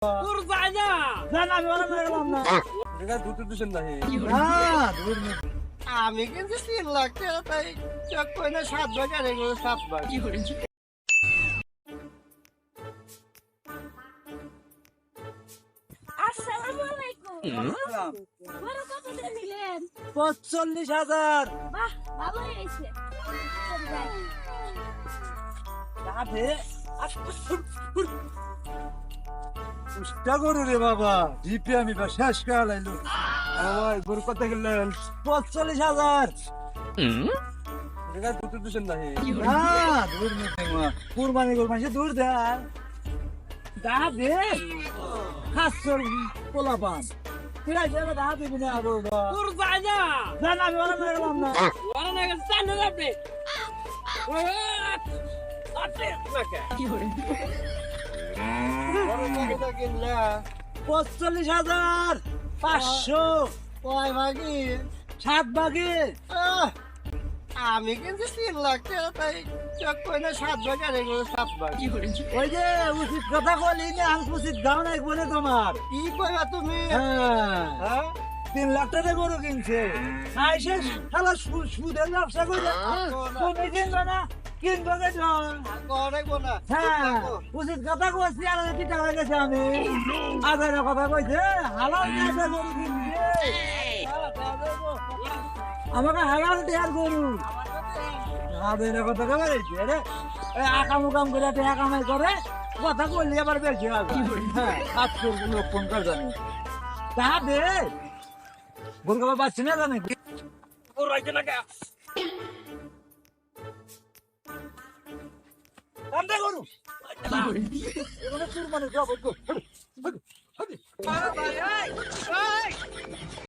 তোর যায় না জান আমি ওরা মেরে গেলাম না এটা দুটো দিছেন না হে হ্যাঁ দূর নে। আমি কিন্তু 3 লাখ টাকা তাই চেক করে না 7 ভাগ আর এগুলো 7 ভাগ আসসালামু আলাইকুম। বড় কত দিয়ে নিলেন? 45,000 বাহ, ভালোই হয়েছে। যাবে চেষ্টা করু রে বাবা জিপে আমি বা শেষ করে লাইলো ভাই গরু কত গেলেন 45,000 এটা দুটো দিছেন না হে হ্যাঁ দূর নিতে মা কুরবানি কুরবানি দূর দেয় যাবে খাসর পোলাপান ঠিক আছে এবার দেখা দিবি না আরো তোর যায় না জান আমি ওরা মেরে গেলাম না ওরা না গেছে জানেন আপনি আতে নাকি বড় কত কিনলা 45,500 কয় ভাগি 7 ভাগে আমি কিন্তু 3 লাখ টাকা তাই চেক করে না 7 ভাগ আর এগুলো 7 ভাগ ওই যে উচিত কথা বলি না আমি উচিত দাও না বলে তোমার কি কইবা তুমি হ্যাঁ হ্যাঁ 3 লাখ টাকা গরু কিনছে আইসে শালা সুদের ব্যবসা করে তুমি কিনবে না কিনবে কে করে না হ্যাঁ উচিত কথা কইছি আর কি টাকা গেছে আমি আদার কথা কইছে হালাল না গরু কিনছে আমাকে হালাল দেয়ার গরু আদার কথা কইছে রে আকাম উকাম করে টাকা কামাই করে কথা কইলে আবার বেশি হবে হ্যাঁ আজকে লোক ফোন করে জানি তা দে গরু খাবার পাচ্ছি না জানি ওর রাইতে না কে কান্দে গরু এগুলো কুরবানি জব